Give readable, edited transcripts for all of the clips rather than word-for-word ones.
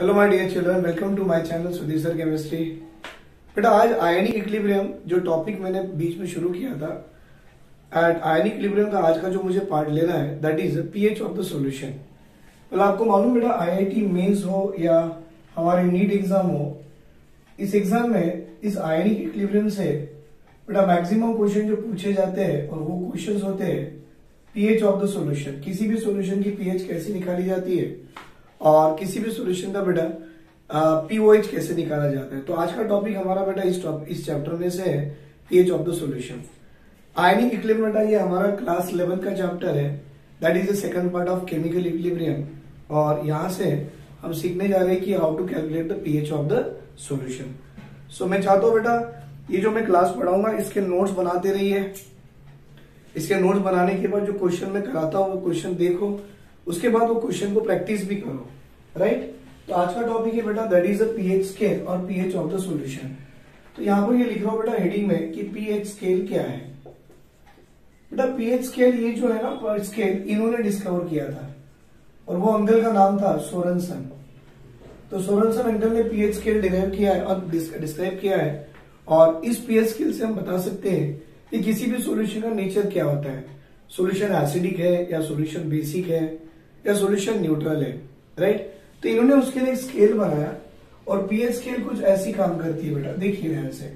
Hello my dear children, welcome to my channel Sudhir sir chemistry. बेटा आज ionic equilibrium जो topic मैंने बीच में शुरू किया था, एट आयनिक इक्विलिब्रियम का आज का जो मुझे पार्ट लेना है that is pH of the solution. मतलब आपको मालूम बेटा आईआईटी मेंस हो या हमारे नीट एग्जाम हो, इस एग्जाम में इस आयनिक इक्विलिब्रियम से बेटा मैक्सिमम क्वेश्चन जो पूछे जाते हैं और वो क्वेश्चन होते हैं पीएच ऑफ द सॉल्यूशन। किसी भी सॉल्यूशन की पीएच कैसे निकाली जाती है और किसी भी सॉल्यूशन का बेटा पीओएच कैसे निकाला जाता है। तो आज का टॉपिक हमारा बेटा इस चैप्टर में से है pH of the solution. Ionic equilibrium बेटा ये हमारा क्लास 11 का चैप्टर है, that is the second part of chemical equilibrium. और यहां से हम सीखने जा रहे हैं कि how to calculate the pH of the solution. So मैं चाहता हूं बेटा ये जो मैं क्लास पढ़ाऊंगा इसके नोट्स बनाते रहिए। इसके नोट्स बनाने के बाद जो क्वेश्चन मैं कराता हूं वो क्वेश्चन देखो, उसके बाद वो क्वेश्चन को प्रैक्टिस भी करो, राइट। तो आज का टॉपिक है बेटा that is the pH scale और पीएच ऑफ द सॉल्यूशन। तो यहां पर ये लिख रहा हूं बेटा हेडिंग में कि पीएच स्केल क्या है। बेटा पीएच स्केल ये जो है ना स्केल इन्होंने डिस्कवर किया था और वो अंकल का नाम था सोरेनसन। तो सोरेनसन अंकल ने पीएच स्केल डिराइव किया है और डिस्क्राइब किया है, और इस पीएच स्केल से हम बता सकते हैं कि किसी भी सॉल्यूशन का नेचर क्या होता है। सॉल्यूशन एसिडिक है या सॉल्यूशन बेसिक है या सॉल्यूशन न्यूट्रल है, राइट। तो इन्होंने उसके लिए एक स्केल बनाया और पीएच स्केल कुछ ऐसी काम करती है बेटा, देखिए ध्यान से।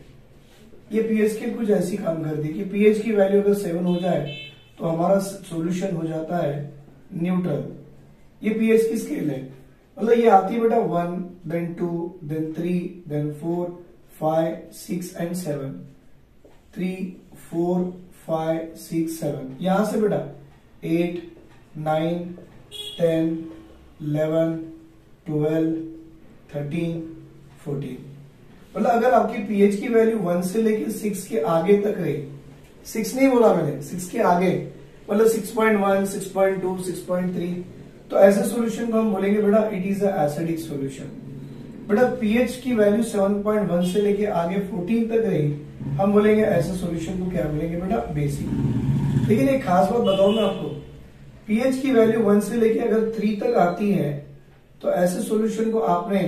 ये पीएच स्केल कुछ ऐसी काम करती है कि पीएच की वैल्यू अगर 7 हो जाए तो हमारा सॉल्यूशन हो जाता है न्यूट्रल। ये पीएच की स्केल है, मतलब ये आती है बेटा 1 then 2 then 3 then 4 5 6 and 7, 3 4 5 6 7। यहां से बेटा 8 9 10 11 12 13 14। मतलब अगर आपकी पीएच की वैल्यू 1 से लेकर 6 के आगे तक रही, 6 नहीं बोला मैंने, 6 के आगे मतलब 6.1 6.2 6.3, तो ऐसे सॉल्यूशन को हम बोलेंगे बेटा it is a acidic solution. बेटा पीएच की वैल्यू 7.1 से लेके आगे 14 तक रही, हम बोलेंगे ऐसे सॉल्यूशन को क्या बोलेंगे बेटा बेसिक। लेकिन एक खास बात बताऊं मैं आपको, पीएच की वैल्यू 1 से लेके अगर 3 तक आती है तो ऐसे सॉल्यूशन को आपने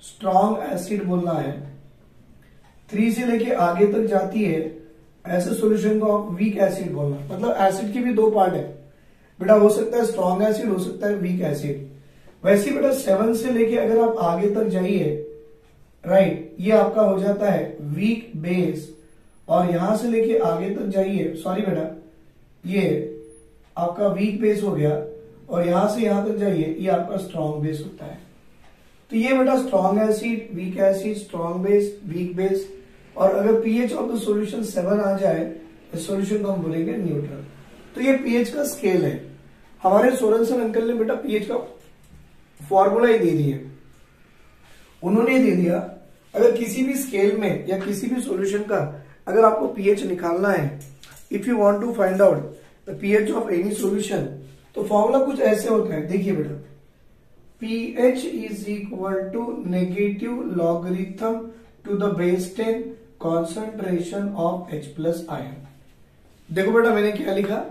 स्ट्रॉन्ग एसिड बोलना है। 3 से लेके आगे तक जाती है ऐसे सॉल्यूशन को आप वीक एसिड बोलना। मतलब एसिड की भी दो पार्ट है बेटा, हो सकता है स्ट्रॉन्ग एसिड, हो सकता है वीक एसिड। वैसे बेटा 7 से लेके अगर आप आगे तक जाइए, राइट, ये आपका हो जाता है वीक बेस। और यहां से लेके आगे तक जाइए, सॉरी बेटा ये आपका वीक बेस हो गया, और यहां से यहां तक जाइए ये आपका स्ट्रॉन्ग बेस होता है। तो ये बेटा strong acid, weak acid, strong base, weak base. और अगर पीएच ऑफ द सॉल्यूशन 7 आ जाए तो सॉल्यूशन को हम बोलेंगे न्यूट्रल। तो ये पीएच का स्केल है। हमारे सोरेनसन अंकल ने बेटा पीएच का फॉर्मूला ही दे दिया, उन्होंने दे दिया अगर किसी भी स्केल में या किसी भी सॉल्यूशन का अगर आपको पीएच निकालना है, if you want to find out the pH of any solution, तो फॉर्मूला कुछ ऐसे होता है। देखिए बेटा pH is equal to negative logarithm to the base 10 concentration of H plus ion. देखो बेटा मैंने क्या लिखा,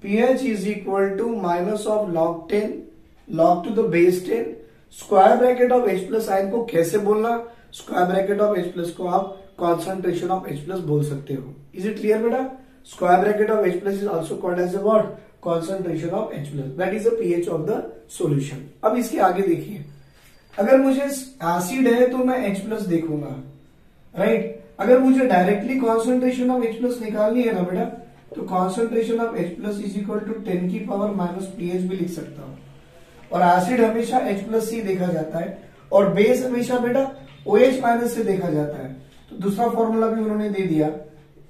pH is equal to minus of log 10 log to the base 10 square bracket of H plus ion को कैसे बोलना, square bracket of H plus को आप कॉन्सेंट्रेशन ऑफ H प्लस बोल सकते हो। इज इट क्लियर बेटा? Square bracket of H plus is also called as a what, concentration of H plus, that is the pH of the solution. अब इसके आगे देखिए, अगर मुझे एसिड है तो मैं H प्लस देखूंगा, राइट। अगर मुझे directly concentration of H plus निकालनी है ना बेटा, तो concentration of H plus is equal to 10 की पावर माइनस pH भी लिख सकता हूं। और एसिड हमेशा H प्लस ही देखा जाता है और बेस हमेशा बेटा OH माइनस से देखा जाता है। तो दूसरा फॉर्मूला भी उन्होंने दे दिया,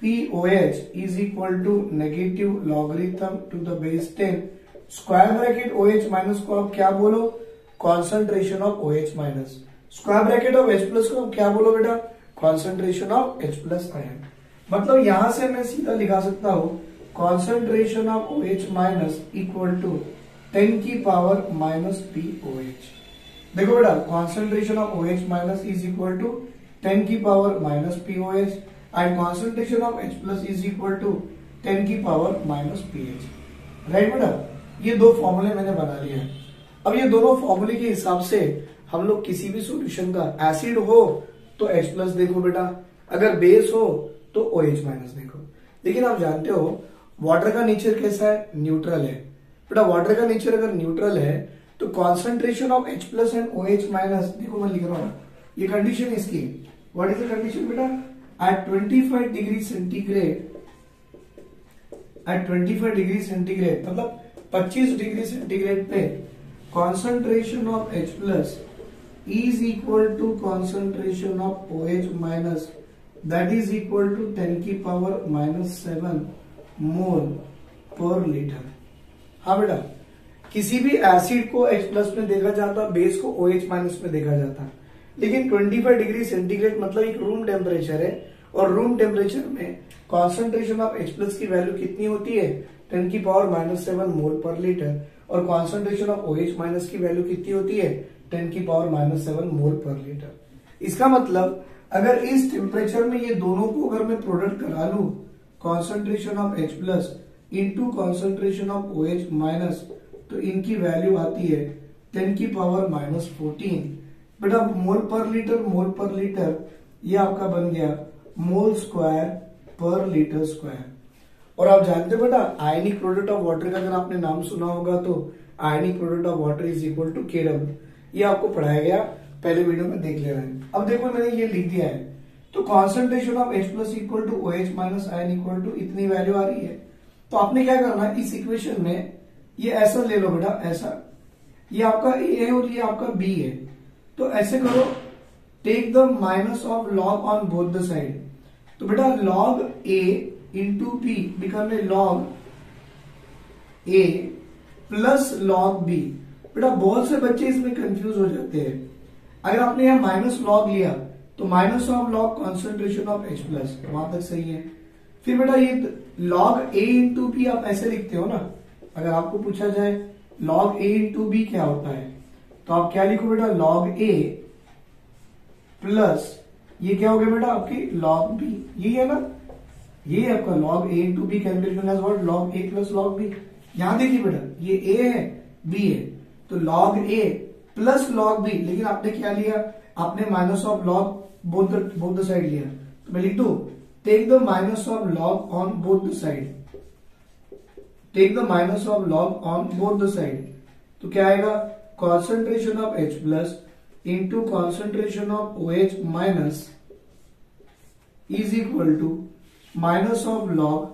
POH is equal to negative logarithm to the base 10 square bracket OH minus को आप क्या बोलो, concentration of OH minus, square bracket of H plus को आप क्या बोलो बेटा, concentration of H plus ion. मतलब यहां से मैं सीधा लिखा सकता हूं concentration of OH minus equal to 10 की पावर माइनस POH। देखो बेटा concentration of OH minus is equal to 10 की power minus POH and concentration of H plus is equal to 10 की पावर माइनस PH, राइट बेटा। ये दो फॉर्मूले मैंने बना लिए हैं। अब ये दोनों फॉर्मूले के हिसाब से हम लोग किसी भी सॉल्यूशन का एसिड हो तो H प्लस देखो बेटा, अगर बेस हो तो OH माइनस देखो। लेकिन आप जानते हो वाटर का नेचर कैसा है, न्यूट्रल है बेटा। वाटर का नेचर अगर न्यूट्रल है तो concentration of H plus and OH minus, देखो मैं लिख रहा हूं, ये कंडीशन इसकी, व्हाट इज द कंडीशन बेटा, at 25 degree centigrade, at 25 degree centigrade मतलब 25 डिग्री सेंटीग्रेड पे concentration of H plus is equal to concentration of OH minus, that is equal to 10 की पावर -7 मोल पर लीटर। हाँ बेटा, किसी भी एसिड को H प्लस में देखा जाता, बेस को OH माइनस में देखा जाता, लेकिन 25 डिग्री सेंटीग्रेड मतलब एक रूम टेम्परेचर है, और रूम टेम्परेचर में कॉन्सेंट्रेशन ऑफ H प्लस की वैल्यू कितनी होती है, 10 की पावर -7 मोल पर लीटर, और कॉन्सेंट्रेशन ऑफ OH माइनस की वैल्यू कितनी होती है, 10 की पावर -7 मोल पर लीटर। इसका मतलब अगर इस टेम्परेचर में ये दोनों को अगर मैं प्रोडक्ट करा लू, concentration of H plus into concentration of OH minus, तो इनकी वैल्यू आती है 10 की पावर -14 बेटा मोल पर लीटर, ये आपका बन गया मोल स्क्वायर पर लीटर स्क्वायर। और आप जानते हो बेटा आयनिक प्रोडक्ट ऑफ वाटर का अगर आपने नाम सुना होगा तो ionic product of water is equal to KW, ये आपको पढ़ाया गया, पहले वीडियो में देख लेना है। अब देखो मैंने ये लिख दिया है, तो concentration of H plus equal to OH minus ion equal to इतनी वैल्यू आ रही है। तो आपने क्या करना है, इस इक्वेशन में ये ऐसा ले लो बेटा, ऐसा, ये आपका A है और ये आपका B है, तो ऐसे करो, take the minus of log on both the side, तो बेटा log A into B become a log A plus log B। बेटा बहुत से बच्चे इसमें कंफ्यूज हो जाते हैं, अगर आपने यहाँ माइनस लॉग लिया तो minus of log concentration of H plus, वहां तक सही है। फिर बेटा ये log A इंटू बी आप ऐसे लिखते हो ना, अगर आपको पूछा जाए log A इंटू बी क्या होता है, तो आप क्या लिखो बेटा, log A प्लस ये क्या हो गया बेटा आपकी log B, यही है ना, ये आपका log A into B can be written as what, log A plus log B। यहां देखिए बेटा ये A है B है, तो log A plus log B, लेकिन आपने क्या लिया, आपने minus of log both the side लिया, तो मैं लिख दू take the minus of log on both the side, take the minus of log on both the side, तो क्या आएगा, concentration of H plus into concentration of OH minus is equal to minus of log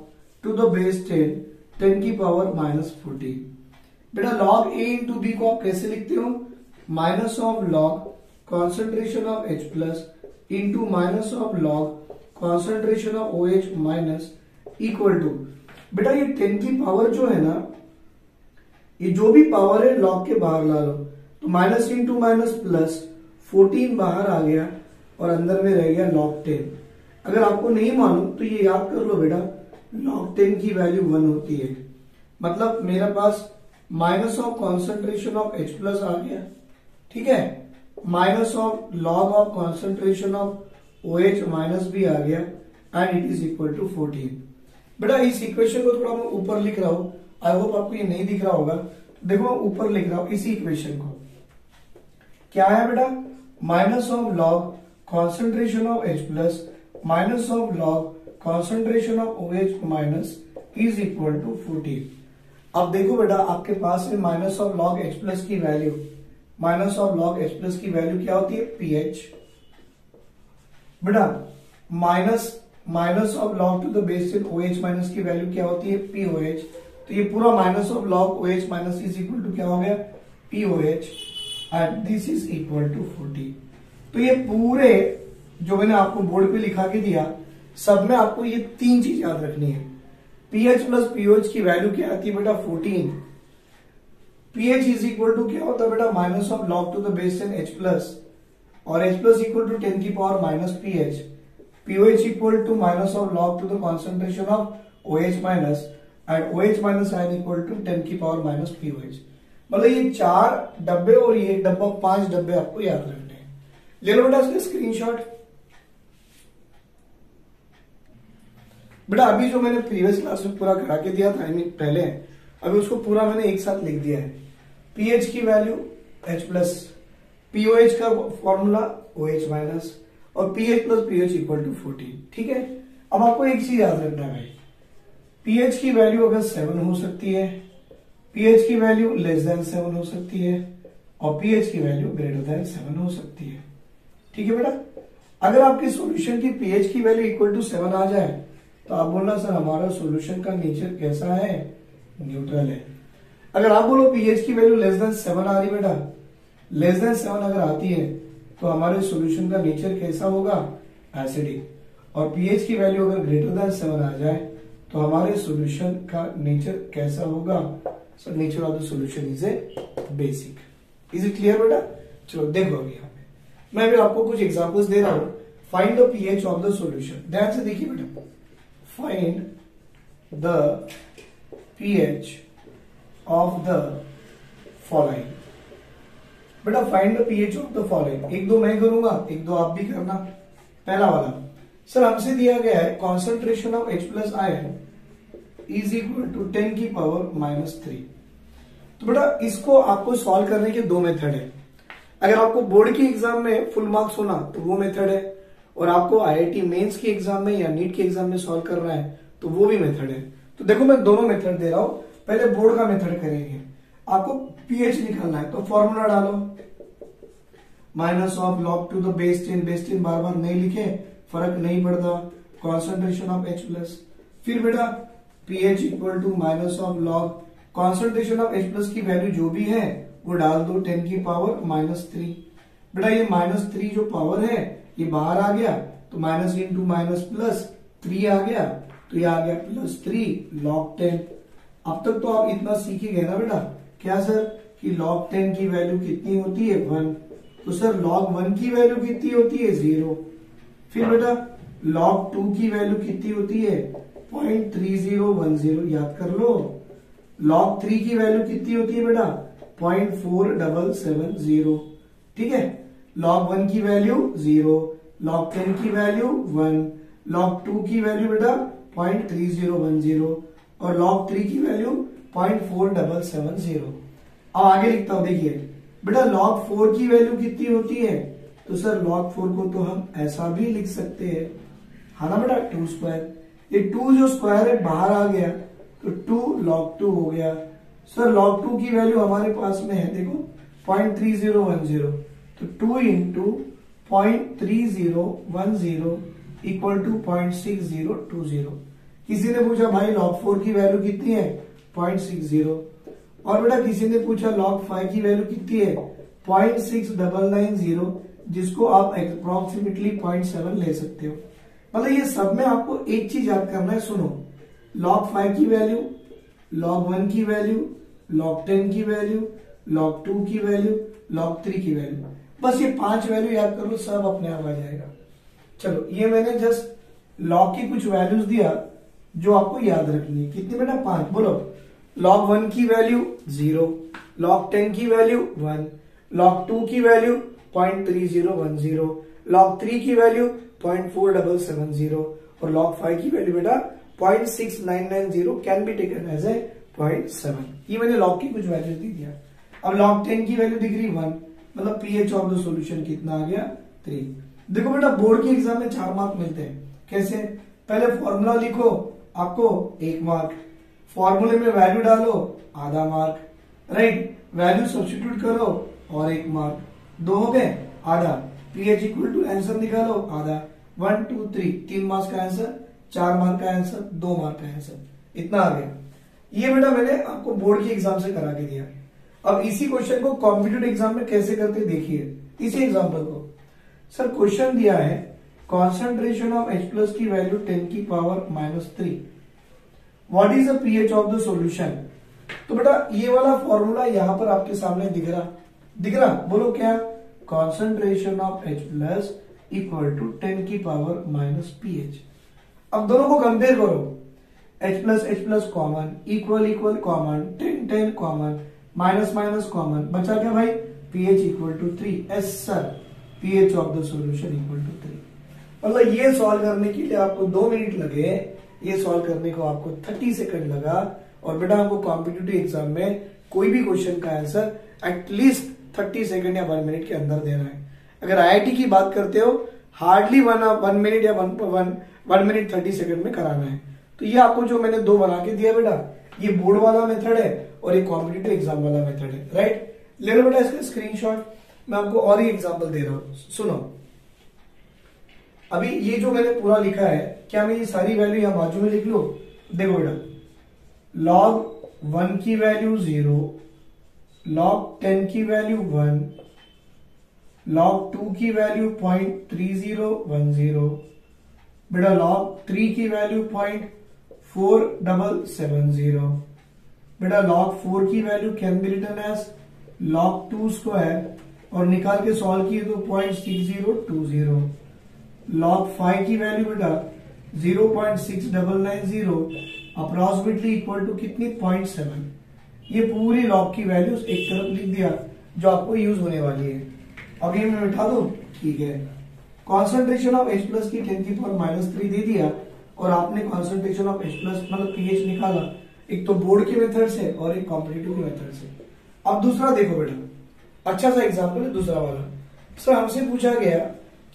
to the base 10 की power -14। बेटा log A into B को आप कैसे लिखते हो, minus of log concentration of H plus into minus of log concentration of OH minus equal to, बेटा ये 10 की पावर जो है ना, ये जो भी पावर है log के बाहर ला लो, तो माइनस इंटू माइनस प्लस 14 बाहर आ गया और अंदर में रह गया log 10। अगर आपको नहीं मालूम तो ये याद कर लो बेटा, log 10 की वैल्यू 1 होती है, मतलब मेरे पास minus of concentration of H plus आ गया, ठीक है, minus of log of concentration of OH minus भी आ गया, and it is equal to 14। बेटा इस इक्वेशन को थोड़ा मैं ऊपर लिख रहा हूं, आई होप आपको ये नहीं दिख रहा होगा, देखो ऊपर लिख रहा हूं इसी इक्वेशन को, क्या है बेटा, minus of log concentration of H plus minus of log concentration of OH minus is equal to 14। अब देखो बेटा आपके पास में minus of log H plus की value, minus of log H plus की वैल्यू क्या होती है, pH, बेटा minus of log to the base 10 OH minus की वैल्यू क्या होती है, POH, तो ये पूरा minus of log OH minus is equal to क्या हो गया, POH, and this is equal to 40। तो ये पूरे जो मैंने आपको बोर्ड पे लिखा के दिया, सब में आपको ये तीन चीज याद रखनी है, pH प्लस POH की वैल्यू क्या आती है बेटा 14, pH इज इक्वल टू क्या होता है बेटा, minus of log to the base 10 H plus, और H प्लस इक्वल टू 10 की power minus PH, POH equal to minus of log to the concentration of OH minus, and OH minus ion equal to 10 की power minus POH। मतलब ये 4 डब्बे और ये डब्बा 5 डब्बे आपको याद रखने हैं। ले लो बेटा इसका स्क्रीनशॉट। बेटा अभी जो मैंने प्रीवियस क्लास में पूरा करा के दिया था, पहले, अभी उसको पूरा मैंने एक साथ लिख दिया है। pH की वैल्यू H प्लस, पीओएच का फॉर्मूला OH माइनस और pH plus pH equal to 14। ठीक है, अब आपको एक चीज याद रखना है भाई, पीएच की वैल्यू अगर 7 हो सकती है, पीएच की वैल्यू लेस देन 7 हो सकती है और पीएच की वैल्यू ग्रेटर देन 7 हो सकती है। ठीक है बेटा, अगर आपके सॉल्यूशन की पीएच की वैल्यू इक्वल टू 7 आ जाए तो आप बोलना सर हमारा सॉल्यूशन का नेचर कैसा है, न्यूट्रल है। अगर आप बोलो पीएच की वैल्यू लेस देन 7 आ रही बेटा, लेस देन 7 अगर आती है तो हमारे सॉल्यूशन का नेचर कैसा होगा, एसिडिक। और पीएच की वैल्यू अगर ग्रेटर देन 7 आ जाए तो हमारे सॉल्यूशन का नेचर कैसा होगा, so nature of the solution is a basic. Is it clear बेटा? चलो देखो अभी यहाँ पे मैं भी आपको कुछ एग्जांपल्स दे रहा हूं। Find the pH of the solution. ध्यान से देखिए बेटा, find the pH of the following. बेटा find the pH of the following, एक दो मैं करूंगा, एक दो आप भी करना। पहला वाला, सर हमसे दिया गया है concentration of H plus ion is equal to 10 की पावर -3। तो बेटा इसको आपको सॉल्व करने के दो मेथड है। अगर आपको बोर्ड की एग्जाम में फुल मार्क्स होना तो वो मेथड है, और आपको आईआईटी मेंस की एग्जाम में या नीट के एग्जाम में सॉल्व करना है तो वो भी मेथड है। तो देखो मैं दोनों मेथड दे रहा हूं, पहले बोर्ड का मेथड करेंगे। आपको पीएच निकालना है तो फॉर्मूला डालो, minus of log to the base 10, base 10 बार बार नहीं लिखे फर्क नहीं पड़ता, कॉन्सेंट्रेशन ऑफ H प्लस। फिर बेटा pH equal to minus of log concentration of H plus की वैल्यू जो भी है वो डाल दो 10 की पावर -3। बेटा ये -3 जो पावर है ये बाहर आ गया तो माइनस इंटू माइनस प्लस 3 आ गया, तो ये आ गया +3 log 10। अब तक तो आप इतना सीख ही गए ना बेटा, क्या सर कि log 10 की वैल्यू कितनी होती है 1, तो सर log 1 की वैल्यू कितनी होती है 0। फिर बेटा log 2 की वैल्यू कितनी होती है 0.3010, याद कर लो। log 3 की वैल्यू कितनी होती है बेटा 0.4770। ठीक है, log 1 की वैल्यू 0, log 10 की वैल्यू 1, log 2 की वैल्यू बेटा 0.3010 और log 3 की वैल्यू 0.4770। अब आगे लिखता हूं, देखिए बेटा log 4 की वैल्यू कितनी होती है, तो सर log 4 को तो हम ऐसा भी लिख सकते हैं, है ना बेटा 2 स्क्वायर। ये 2 जो स्क्वायर है बाहर आ गया तो 2 log 2 हो गया। सर log 2 की वैल्यू हमारे पास में है देखो 0.3010, तो 2 इंटू 0.3010 इक्वल टू 0.6020। किसी ने पूछा भाई log 4 की वैल्यू कितनी है 0.60, और बेटा किसी ने पूछा log 5 की वैल्यू कितनी है 0.6990, जिसको आप अप्रोक्सीमेटली 0.7 ले सकते हो। मतलब ये सब में आपको एक चीज याद करना है, सुनो, log 5 की वैल्यू, log 1 की वैल्यू, log 10 की वैल्यू, log 2 की वैल्यू, log 3 की वैल्यू, बस ये 5 वैल्यू याद कर लो, सब अपने आप आ जाएगा। चलो ये मैंने जस्ट log की कुछ वैल्यूज दिया जो आपको याद रखनी है। कितनी बेटा 5, बोलो। log 1 की वैल्यू 0, log 10 की वैल्यू 1, log 2 की वैल्यू 0.3010, log 3 की वैल्यू 0.4770 और log 5 की वैल्यू बेटा 0.6990 can be taken as a 0.7। ये मैंने log की कुछ वैल्यू दे दिया। अब log 10 की वैल्यू दिख रही 1, मतलब पीएच ऑफ द सॉल्यूशन कितना आ गया 3। देखो बेटा बोर्ड के एग्जाम में 4 मार्क मिलते हैं। कैसे? पहले फॉर्मूला लिखो, आपको 1 मार्क, फॉर्मूले में वैल्यू डालो आधा मार्क, राइट, वैल्यू सब्स्टिट्यूट करो और 1 मार्क, 2 हो गए, आधा। पीएच इक्वल टू आंसर निकालो आधा, 1 2 3, 3 मार्क्स का आंसर, 4 मार्क का आंसर, 2 मार्क का आंसर, इतना आ गया। ये बेटा मैंने आपको बोर्ड के एग्जाम से करा के दिया। अब इसी क्वेश्चन को कॉम्पिटिटिव एग्जाम में कैसे करते देखिए, इसी एग्जाम्पल को। सर क्वेश्चन दिया है कॉन्सेंट्रेशन ऑफ H प्लस की वैल्यू 10 की power -3, what is the pH of the solution. तो बेटा ये वाला फॉर्मूला यहां पर आपके सामने दिख रहा, बोलो क्या, concentration of H plus equal to 10 की पावर -pH। अब दोनों को कंपेयर करो, H plus common, equal common, 10 common, minus common, बचा क्या भाई, pH equal to 3। Yes sir pH of the solution equal to 3। मतलब ये सॉल्व करने के लिए आपको 2 मिनट लगे, ये सॉल्व करने को आपको 30 सेकंड लगा, और बेटा आपको कॉम्पिटिटिव एग्जाम में कोई भी क्वेश्चन का आंसर एटलीस्ट 30 सेकंड या 1 मिनट के अंदर देना है। अगर आईआईटी की बात करते हो हार्डली 1 मिनट या 1 मिनट 30 सेकंड में कराना है। तो ये आपको जो मैंने दो बना के दिया बेटा, ये बोर्ड वाला मेथड है और ये कॉम्पिटिटिव एग्जाम वाला मेथड है, राइट। ले लो बेटा इसका स्क्रीनशॉट। मैं आपको और ही एग्जांपल दे रहा हूं, सुनो। अभी ये जो मैंने पूरा लिखा है, क्या मैं ये सारी वैल्यू यहां बाजू में लिख लूं? देखो बेटा, log 1 की वैल्यू 0, log 10 की वैल्यू 1, log 2 की वैल्यू 0.3010, बेटा log 3 की वैल्यू 0.4770, बेटा log 4 की वैल्यू can be written as log 2 square और निकाल के सॉल्व किए तो 0.6020, log 5 की वैल्यू बेटा 0.6990 अप्रोक्सीमेटली इक्वल टू कितनी 0.7। ये पूरी लॉग की वैल्यूज एक तरफ लिख दिया जो आपको यूज होने वाली है। अब ये मैं बिठा दूं, ठीक है। कॉन्सेंट्रेशन ऑफ H प्लस की 10 की पावर -3 दे दिया और आपने कॉन्सेंट्रेशन ऑफ H प्लस मतलब pH निकाला, एक तो बोर्ड के मेथड से और एक कॉम्पिटिटिव के मेथड से। अब दूसरा देखो बेटा, अच्छा सा एग्जाम्पल है दूसरा वाला। सर हमसे पूछा गया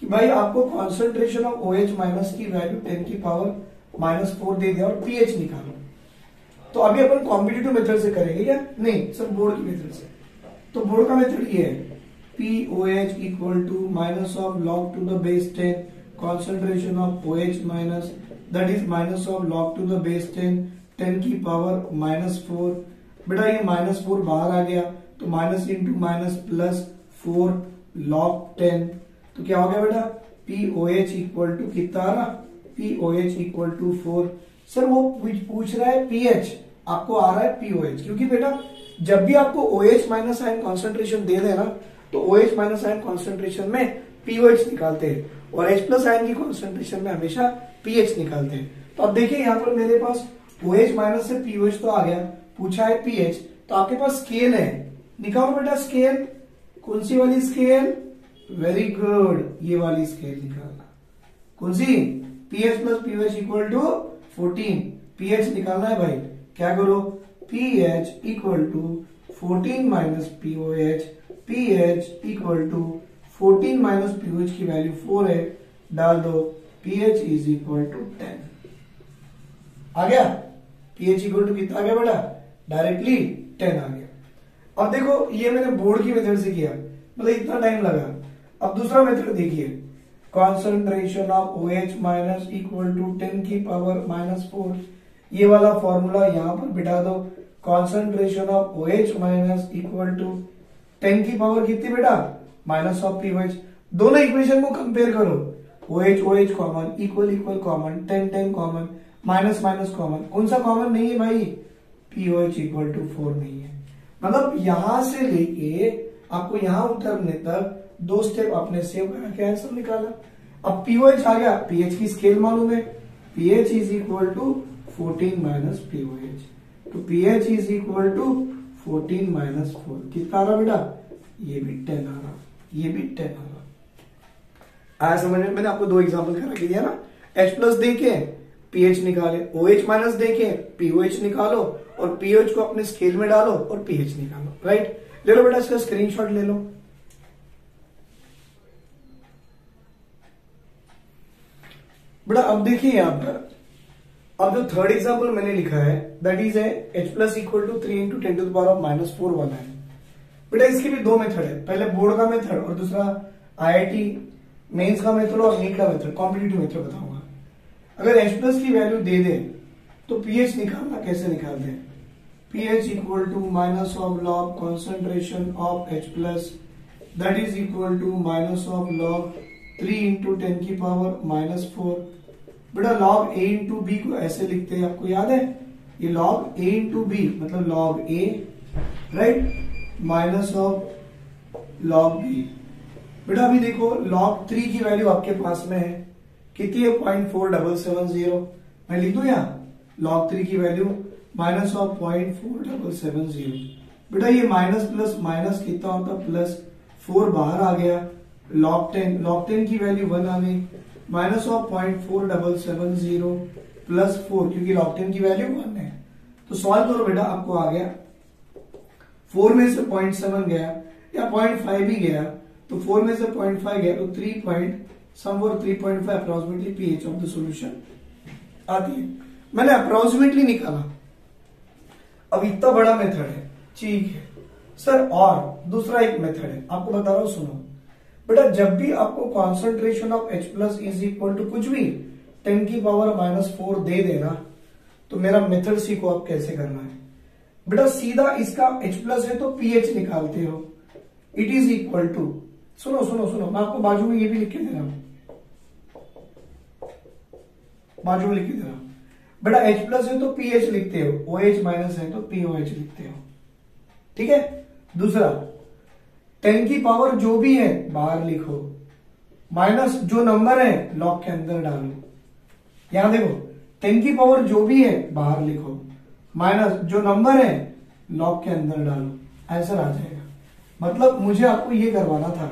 कि भाई आपको कॉन्सेंट्रेशन ऑफ OH माइनस की वैल्यू 10 की पावर -4 दे दिया और pH निकालो। तो अभी अपन कॉम्पिटिटिव मेथड से करेंगे क्या? नहीं सर, बोर्ड की मेथड से। तो बोर्ड का मेथड ये है, POH equal to minus of log to the base 10 concentration of OH minus that is minus of log to the base 10 की पावर -4। बेटा ये -4 बाहर आ गया तो minus into minus plus 4 log 10। तो क्या हो गया बेटा, POH इक्वल टू कितना आ रहा, POH इक्वल टू 4। सर वो पूछ रहा है pH, आपको आ रहा है POH, क्योंकि बेटा जब भी आपको OH माइनस आयन कॉन्सेंट्रेशन दे देना तो OH माइनस आयन कॉन्सेंट्रेशन में POH निकालते हैं और H प्लस आयन की कॉन्सेंट्रेशन में हमेशा pH निकालते हैं। तो अब देखिए यहाँ पर मेरे पास OH माइनस से POH तो आ गया, पूछा है pH, तो आपके पास स्केल है, निकालो बेटा स्केल। कौन सी वाली स्केल? वेरी गुड, ये वाली स्केल निकालना। कौन सी? pH plus POH equal to 14। pH निकालना है भाई, क्या करो, pH equal to 14 minus POH, pH equal to 14 minus POH की वैल्यू 4 है, डाल दो, pH इज इक्वल टू 10। आ गया? pH इक्वल टू कितना आ गया बेटा? डायरेक्टली 10 आ गया। अब देखो ये मैंने बोर्ड की मेथड से किया, मतलब इतना टाइम लगा। अब दूसरा मेथड देखिए, concentration of OH minus equal to 10 की पावर -4। ये वाला फॉर्मूला यहां पर बिठा दो, concentration of OH minus equal to 10 की पावर कितनी बेटा? Minus of POH। दोनों इक्वेशन को कंपेयर करो, OH common, equal common, 10 common, minus common, कौन सा कॉमन नहीं है भाई? POH इक्वल टू 4 नहीं है। मतलब यहां से लेके आपको यहां उतरने तक 2 स्टेप आपने सेव करा के आंसर निकाला। अब POH आ गया, pH की स्केल मालूम है, pH is equal to 14 minus POH, तो pH is equal to 14 minus 4 कितना आ रहा बेटा? ये भी 10 आ रहा, ये भी 10 आ रहा। आया समझ में? मैंने आपको 2 एग्जाम्पल करा के दिया ना, H प्लस देके pH निकाले, OH माइनस देके POH निकालो और POH को अपने स्केल में डालो और pH निकालो, राइट। ले लो बेटा इसका स्क्रीनशॉट ले लो। बेटा अब देखिए यहां पर, अब जो थर्ड एग्जांपल मैंने लिखा है that is H plus equal to 3 into 10 to the power -4 वाला है। बेटा इसके भी 2 मेथड है, पहले बोर्ड का मेथड और दूसरा IIT मेंस का मेथड और नीट का मेथड, कॉम्पिटिटिव मेथड बताऊंगा। अगर H प्लस की वैल्यू दे दे तो pH निकालना कैसे निकालते हैं? pH equal to minus of log concentration of H plus that is equal to minus of log 3 into 10 की पावर -4। बेटा log A इंटू B को ऐसे लिखते हैं, आपको याद है? ये log A इंटू B मतलब log A, right, minus of log B। बेटा अभी देखो log 3 की वैल्यू आपके पास में है, कितनी है? 0.4770। मैं लिख दूं यहाँ log 3 की वैल्यू माइनस ऑफ 0.4770। बेटा ये माइनस प्लस माइनस कितना होता? प्लस 4 बाहर आ गया, log 10 की वैल्यू 1 आ गई, माइनस ऑफ 0.4770 प्लस 4, क्योंकि log 10 की वैल्यू 1 है। तो सॉल्व करो बेटा, आपको आ गया 4 में से 0.7 गया, या 0.5 भी गया तो 4 में से 0.5 गया तो 3.5 approximately pH of the solution आती है। मैंने अप्रोक्सीमेटली निकाला। अब इतना बड़ा मेथड है, ठीक है सर। और दूसरा एक मेथड है, आपको बता रहा हूं, सुनो बेटा। जब भी आपको concentration of H plus is equal to कुछ भी 10 की पावर -4 दे देना, तो मेरा मेथड सीखो आप कैसे करना है बेटा। सीधा इसका H प्लस है तो पीएच निकालते हो। इट इज इक्वल टू, सुनो सुनो सुनो, मैं आपको बाजू में ये भी लिख के दे रहा हूं, बाजू में लिख के दे रहा हूं बेटा। H प्लस है तो पीएच लिखते हो, OH माइनस है तो POH लिखते हो, ठीक है। दूसरा 10 की पावर जो भी है बाहर लिखो, माइनस जो नंबर है लॉग के अंदर डालो। यहां देखो 10 की पावर जो भी है बाहर लिखो, माइनस जो नंबर है लॉग के अंदर डालो, आंसर आ जाएगा। मतलब मुझे आपको ये करवाना था,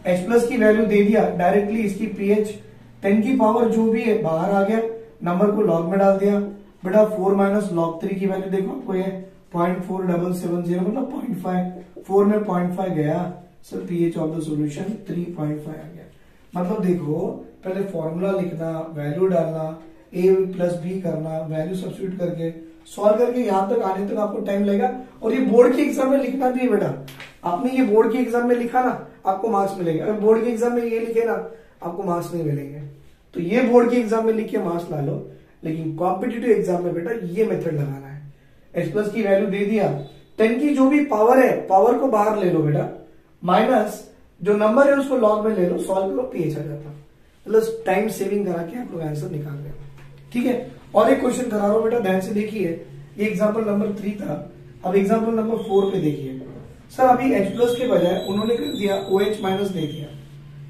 H प्लस की वैल्यू दे दिया, डायरेक्टली इसकी पीएच 10 की पावर जो भी है बाहर आ गया, नंबर को लॉग में डाल दिया बेटा। 4 माइनस लॉग 3 की वैल्यू देखो आपको ये 0.4770 मतलब 0.5, 4 में 0.5 गया sir, pH of the solution 3.5 आ गया। मतलब देखो पहले फॉर्मूला लिखना, वैल्यू डालना, a प्लस बी करना, वैल्यू सब्स्टिट्यूट करके सॉल्व करके यहां तक आने तक आपको टाइम लगेगा। और ये बोर्ड के एग्जाम में लिखना भी है बेटा। आपने ये बोर्ड के एग्जाम में लिखा ना, आपको मार्क्स मिलेंगे। अगर बोर्ड के एग्जाम में ये लिखे ना, आपको मार्क्स नहीं मिलेंगे। तो ये बोर्ड के एग्जाम में लिख के मार्क्स ला लो, लेकिन कॉम्पिटिटिव एग्जाम में बेटा ये मेथड लगाना है। H प्लस की वैल्यू दे दिया, 10 की जो भी पावर है पावर को बाहर ले लो बेटा, माइनस जो नंबर है उसको लॉग में ले लो, सॉल्व करो, पीएच आ जाता। मतलब टाइम सेविंग करा के आप लोग आंसर निकाल रहे हो, ठीक है। और एक क्वेश्चन करा रहा हूं बेटा, ध्यान से देखिए। ये एग्जाम्पल नंबर 3 था, अब एग्जाम्पल नंबर 4 पे देखिए। सर अभी H प्लस के बजाय उन्होंने कर दिया OH माइनस दे दिया।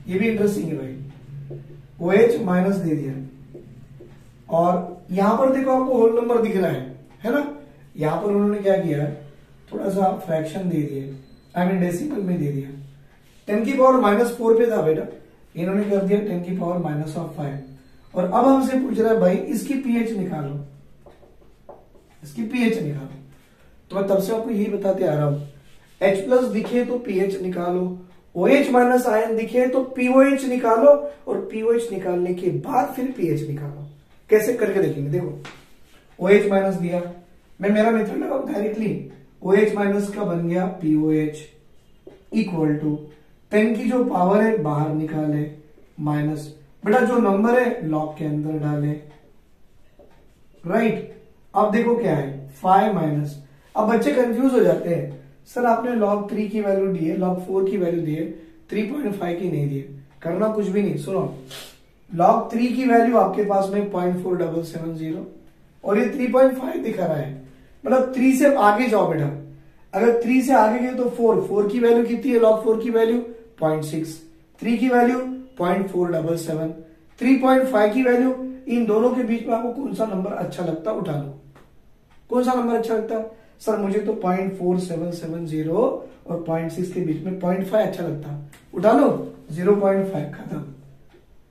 ये भी इंटरेस्टिंग है भाई, OH माइनस दे दिया। और यहां पर देखो आपको होल नंबर दिख रहा है ना। यहां पर उन्होंने क्या किया, थोड़ा सा फ्रैक्शन दे दिए, आई मीन डेसिमल में दे दिया। 10 की पावर -4 पे था बेटा, इन्होंने कर दिया 10 की पावर -5। और अब हमसे पूछ रहा है भाई इसकी पीएच निकालो, इसकी पीएच निकालो। तो मैं तब से आपको यही बताते आ रहा हूं, H प्लस दिखे तो पीएच निकालो, OH माइनस आयन दिखे तो POH निकालो, और POH निकालने के बाद फिर पीएच निकालो। कैसे करके देखेंगे, देखो OH माइनस दिया, मैं मेरा मेथड लगाऊं डायरेक्टली। OH माइनस का बन गया POH इक्वल टू 10 की जो पावर है बाहर निकाले, माइनस बेटा जो नंबर है लॉग के अंदर डाले, राइट। अब देखो क्या है 5 माइनस। अब बच्चे कंफ्यूज हो जाते हैं, सर आपने log 3 की वैल्यू दी है, log 4 की वैल्यू दी है, 3.5 की नहीं दी है। करना कुछ भी नहीं, सुनो log 3 की वैल्यू आपके पास में 0.4770 और ये 3.5 दिखा रहा है, मतलब 3 से आगे जाओ बेटा। अगर 3 से आगे गए तो 4 की वैल्यू कितनी है, log 4 की वैल्यू 0.6, 3 की वैल्यू 0.477, 3.5 की वैल्यू। इन दोनों के बीच में आपको कौन सा नंबर अच्छा लगता है उठा लो। कौन सा नंबर अच्छा लगता है, सर मुझे तो 0.4770 और 0.6 के बीच में 0.5 अच्छा लगता है, उठा लो 0.5, खत्म।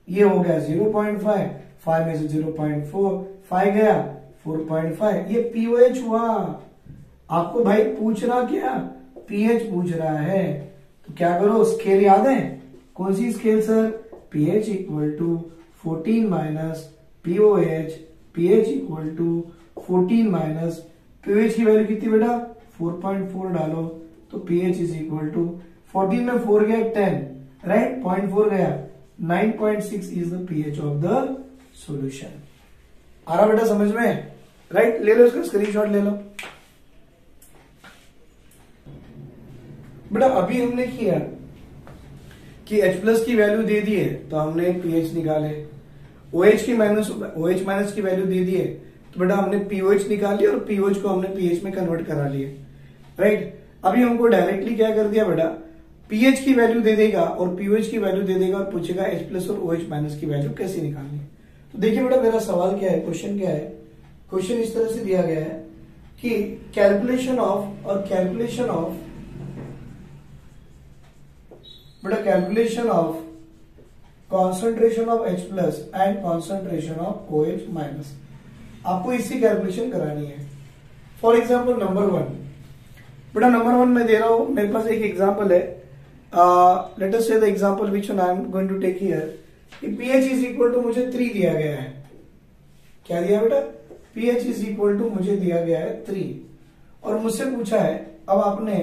ये हो गया 0.5, 5 में से 0.4, 5 गया 4.5, ये POH हुआ। आपको भाई पूछना क्या, पीएच पूछ रहा है, तो क्या करो, स्केल याद है, कौन सी scale sir, pH equal to 14 minus POH, pH equal to 14 minus POH की वैल्यू कितनी बेटा 4.4 डालो, तो pH इज इक्वल टू 14 में 4 गया 10, राइट, 0.4 गया 9.6 is the pH of the solution. आ रहा बेटा समझ में, राइट। ले लो इसका स्क्रीनशॉट ले लो बेटा। अभी हमने किया कि H प्लस की वैल्यू दे दी है तो हमने पीएच निकाले, OH माइनस की वैल्यू दे दी है तो बेटा हमने POH निकाल लिया और POH को हमने पीएच में कन्वर्ट करा लिया, राइट। अभी हमको डायरेक्टली क्या कर दिया बेटा, पीएच की वैल्यू दे देगा और POH की वैल्यू दे देगा और पूछेगा H प्लस और OH माइनस की वैल्यू कैसे निकालनी है। तो देखिए बेटा मेरा सवाल क्या है, क्वेश्चन क्या है। क्वेश्चन इस तरह से दिया गया है कि calculation of concentration of H plus and concentration of OH minus, आपको इसकी कैलकुलेशन करानी है। फॉर एग्जाम्पल नंबर 1, बेटा नंबर 1 मैं दे रहा हूं, मेरे पास एक एग्जांपल है, let us say the example which one I am going to take here, कि pH इज इक्वल टू मुझे 3 दिया गया है। क्या दिया बेटा? pH इज इक्वल टू मुझे दिया गया है 3, और मुझसे पूछा है अब आपने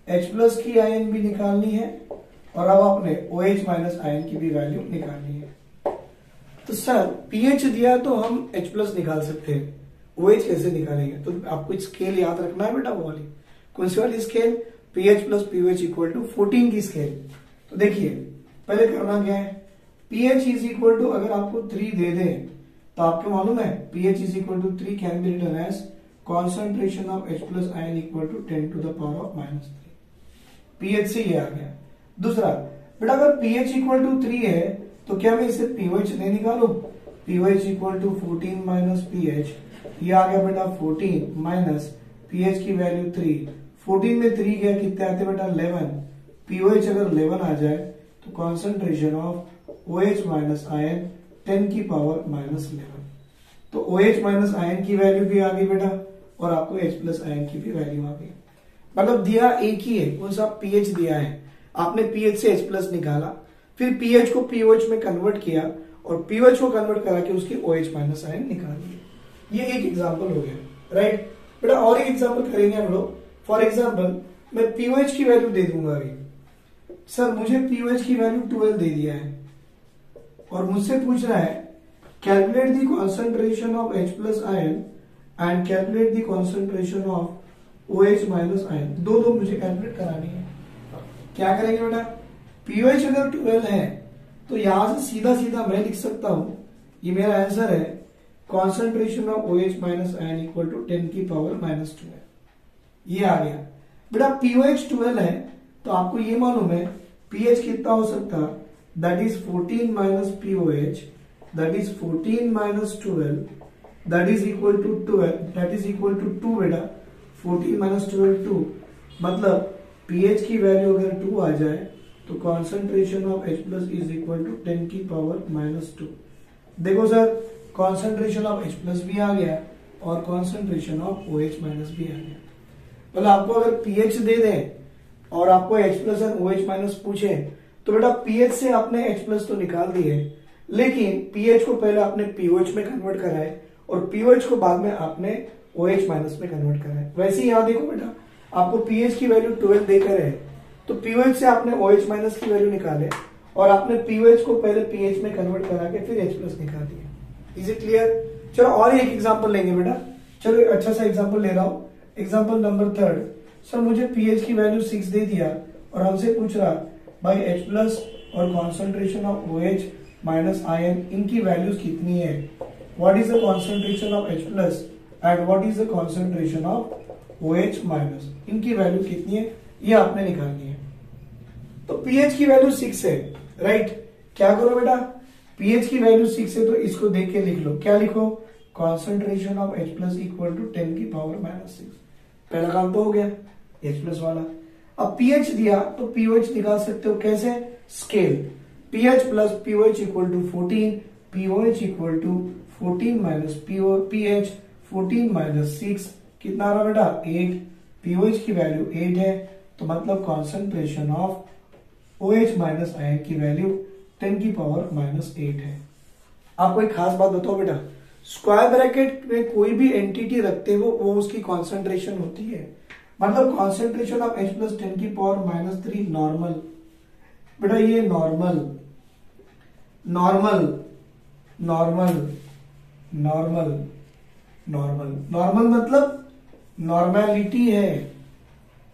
H प्लस की आयन भी निकालनी है और अब आपने OH माइनस आयन की भी वैल्यू निकालनी है। तो सर pH दिया तो हम H प्लस निकाल सकते हैं, OH कैसे निकालेंगे? तो आपको स्केल याद रखना है बेटा, वो वाली कौन सी वाली scale? pH plus pOH equal to 14 की स्केल। तो देखिए पहले करना क्या है, pH इज इक्वल टू अगर आपको 3 दे दें तो आपको मालूम है pH is equal to 3 can be written as concentration of H plus ion equal to 10 to the power of -3। pH से ये आ गया। दूसरा बेटा अगर pH इक्वल टू 3 है तो क्या मैं इसे pOH नहीं निकालू? pOH equal to 14 minus pH, ये आ गया बेटा 14 माइनस pH की वैल्यू 3, 14 में 3 गया कितने आते बेटा 11, pOH अगर 11 आ जाए तो concentration of OH minus ion 10 की पावर -11। तो OH माइनस आयन की वैल्यू भी आ गई बेटा और आपको H प्लस आयन की भी वैल्यू आ गई। मतलब दिया एक ही है, कौन सा? pH दिया है, आपने pH से H प्लस निकाला, फिर pH को pOH में कन्वर्ट किया और pOH को कन्वर्ट करा के उसकी OH माइनस आयन निकाल दी। ये एक एग्जांपल हो गया, राइट बेटा। और एक एग्जांपल करेंगे हम लोग। फॉर एग्जांपल मैं pOH की वैल्यू दे दूंगा अभी, सर मुझे pOH की वैल्यू 12 दे दिया है और मुझसे पूछ रहा है calculate the concentration of H plus ion and calculate the concentration of OH minus ion, दो मुझे कैलकुलेट करानी है। क्या करेंगे बेटा? pOH अगर 12 है तो यहां से सीधा सीधा मैं लिख सकता हूं, ये मेरा आंसर है, concentration of OH minus ion equal to 10 की पावर -12। ये आ गया बेटा। pOH 12 है तो आपको ये मालूम है pH कितना हो सकता, that is 14 minus pOH, that is 14 minus 12, that is equal to 12, that is equal to 2 बेटा। 14 माइनस 12 2, मतलब pH की वैल्यू अगर 2 आ जाए तो concentration of H plus is equal to 10 की पावर -2। देखो sir concentration of H plus भी आ गया और कॉन्सेंट्रेशन ऑफ OH माइनस भी आ गया। मतलब आपको अगर pH दे दें और आपको H plus and OH minus पूछे तो बेटा pH से आपने H प्लस तो निकाल दिए, लेकिन pH को पहले आपने pOH में कन्वर्ट करा है और pOH को बाद में आपने OH माइनस में कन्वर्ट करा है। वैसे ही यहाँ देखो बेटा, आपको pH की वैल्यू 12 देकर है तो pOH से आपने OH माइनस की वैल्यू निकाले और आपने pOH को पहले pH में कन्वर्ट करा के फिर H प्लस निकाल दिया। Is it clear? चलो और एक एग्जांपल लेंगे बेटा। चलो अच्छा सा एग्जांपल ले रहा हूं, एग्जांपल नंबर 3। सर मुझे pH की वैल्यू 6 दे दिया और हमसे पूछ रहा भाई H प्लस और concentration of OH minus ion इनकी वैल्यूज कितनी है, what is the concentration of H plus and what is the concentration of OH minus, इनकी वैल्यू कितनी है ये आपने निकालनी है। तो pH की वैल्यू 6 है, राइट। क्या करो बेटा, pH की वैल्यू 6 है तो इसको देख के लिख लो। क्या लिखो? Concentration of H plus equal to 10 की पावर -6। पहला काम तो हो गया H प्लस वाला। अब pH दिया तो pOH निकाल सकते हो, कैसे? Scale pH plus pOH equal to 14, pOH equal to 14 minus pH 14 minus 6 कितना आ रहा बेटा? 8। pOH की वैल्यू 8 है तो मतलब concentration of OH minus ion की वैल्यू 10 की पावर -8 है। आपको एक खास बात बताओ बेटा, स्क्वायर ब्रैकेट में कोई भी एंटिटी रखते हो वो उसकी कॉन्सेंट्रेशन होती है। मतलब कॉन्सेंट्रेशन ऑफ H प्लस 10 की पावर -3 नॉर्मल बेटा, ये normal normal normal normal normal normal मतलब नॉर्मेलिटी है,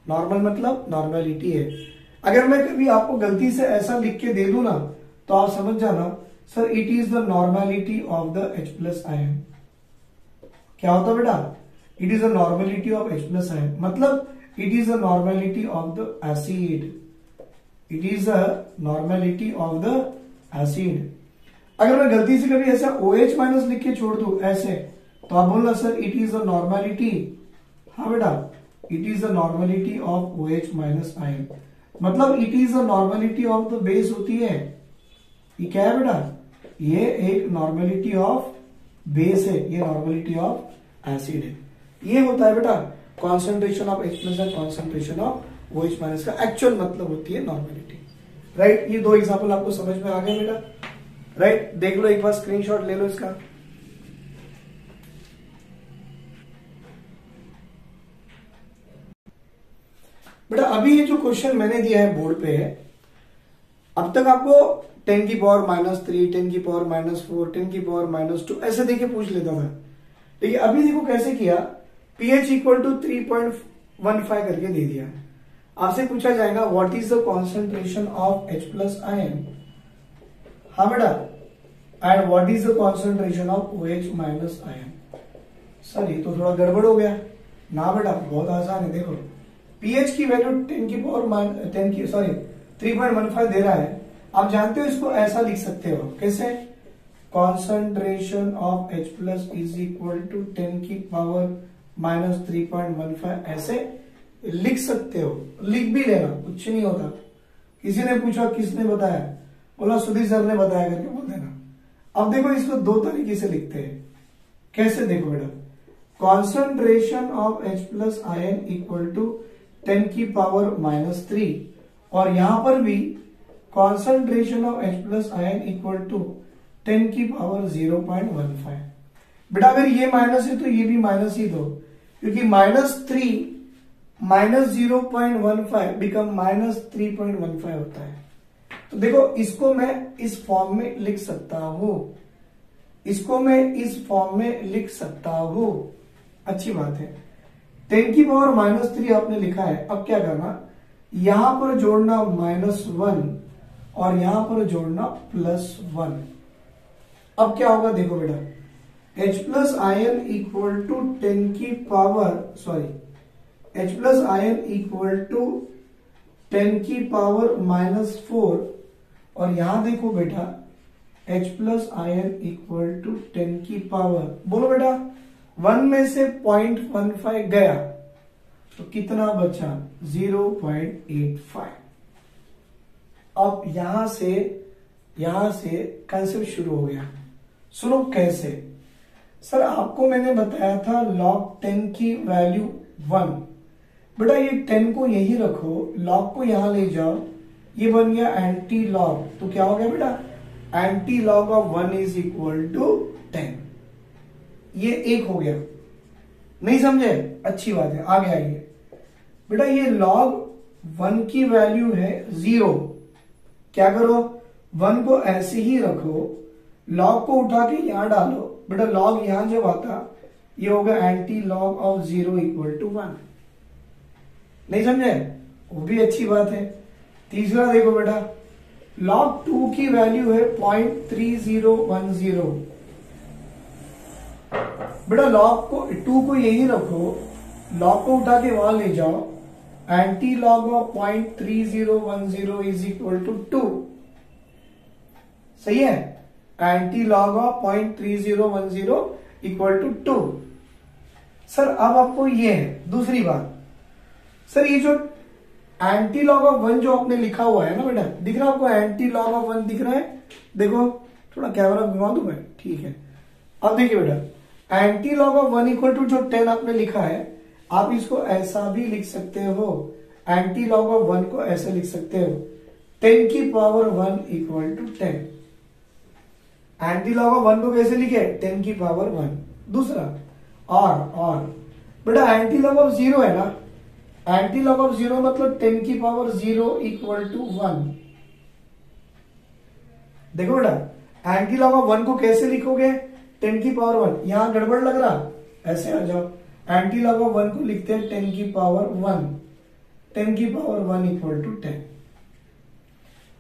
नॉर्मल मतलब नॉर्मेलिटी है। अगर मैं कभी आपको गलती से ऐसा लिख के दे दूं ना तो आप समझ जाना sir it is the normality of the H plus ion. क्या होता बेटा? It is the normality of H plus ion, मतलब it is the normality of the acid, it is the normality of the acid. अगर मैं गलती से कभी ऐसा OH माइनस लिख के छोड़ दूं ऐसे तो आप बोलना sir it is the normality, हाँ बेटा it is the normality of OH minus ion, मतलब it is the normality of the base होती है। ये क्या है बेटा? ये एक नॉर्मेलिटी ऑफ बेस है, ये नॉर्मेलिटी ऑफ एसिड है। ये होता है बेटा concentration of H plus and concentration of OH minus का एक्चुअल मतलब होती है नॉर्मेलिटी, राइट। ये दो एग्जांपल आपको समझ में आ गए बेटा, राइट। देख लो एक बार, स्क्रीनशॉट ले लो इसका। बेटा अभी ये जो क्वेश्चन मैंने दिया है बोर्ड पे, अब तक आपको 10 की पावर -3, 10 की पावर -4, 10 की पावर -2 ऐसे देके पूछ लेता था, लेकिन अभी देखो कैसे किया, pH इक्वल टू 3.15 करके दे दिया। आपसे पूछा जाएगा what is the concentration of H plus ion, हाँ बेटा, and what is the concentration of OH minus ion. Sir ये तो थोड़ा गड़बड़ हो गया ना बेटा, बहुत आसान है। देखो pH की वैल्यू 3.15 दे रहा है, आप जानते हो इसको ऐसा लिख सकते हो, कैसे, concentration of H plus is equal to 10 की पावर -3.15 ऐसे लिख सकते हो, लिख भी लेना, कुछ नहीं होता। किसी ने पूछा किसने बताया, बोला सुधीर सर ने बताया करके बोल देना। अब देखो इसको दो तरीके से लिखते हैं, कैसे, देखो बेटा, concentration of H plus ion equal to 10 की पावर -3, और यहां पर भी concentration of H plus ion equal to 10 की पावर 0.15। बेटा अगर ये माइनस है तो ये भी माइनस ही दो, क्योंकि -3 -0.15 बिकम -3.15 होता है। तो देखो इसको मैं इस फॉर्म में लिख सकता हूं, इसको मैं इस फॉर्म में लिख सकता हूं, अच्छी बात है। 10 की पावर -3 आपने लिखा है, अब क्या करना, यहां पर जोड़ना -1 और यहां पर जोड़ना +1। अब क्या होगा देखो बेटा, H plus ion equal to 10 की power H plus ion equal to 10 की पावर -4, और यहां देखो बेटा H plus ion equal to 10 की पावर, बोलो बेटा 1 में से 0.15 गया तो कितना बचा, 0.85। अब यहां से कंसेप्ट शुरू हो गया। सुनो कैसे, सर आपको मैंने बताया था log 10 की वैल्यू 1, बेटा ये 10 को यही रखो, log को यहां ले जाओ, ये बन गया एंटी लॉग, तो क्या हो गया बेटा, anti log of 1 is equal to 10। ये एक हो गया, नहीं समझे, अच्छी बात है, आगे आइए बेटा। ये log 1 की वैल्यू है 0, क्या करो 1 को ऐसे ही रखो, log को उठा के यहां डालो, बेटा log यहां जब आता ये होगा anti log of 0 equal to 1, नहीं समझे, वो भी अच्छी बात है। तीसरा देखो बेटा, log 2 की वैल्यू है 0.3010, बेटा log को 2 को यही रखो, log को उठा के वहां ले जाओ, anti log of 0.3010 is equal to 2, सही है, anti log of 0.3010 equal to 2। Sir अब आपको ये है दूसरी बात, सर ये जो एंटी लॉग ऑफ 1 जो आपने लिखा हुआ है ना बेटा, दिख रहा है आपको, एंटी लॉग ऑफ 1 दिख रहा है, देखो थोड़ा कैमरा घुमा दूं मैं, ठीक है। अब देखिए बेटा, anti log of 1 equal to जो 10 आपने लिखा है, आप इसको ऐसा भी लिख सकते हो, एंटी लॉग ऑफ 1 को ऐसे लिख सकते हो, 10 की power 1 equal to 10। Anti log of 1 को कैसे लिखे, 10 की पावर 1। दूसरा और बेटा एंटी लॉग ऑफ 0 है ना, एंटी लॉग ऑफ 0 मतलब 10 की पावर 0 इक्वल टू 1। देखो बेटा, एंटी लॉग ऑफ 1 को कैसे लिखोगे, 10 की पावर 1, यहां गड़बड़ लग रहा, ऐसे आ जाओ, एंटी लॉग ऑफ 1 को लिखते हैं 10 की पावर 1, 10 की पावर 1 इक्वल टू 10।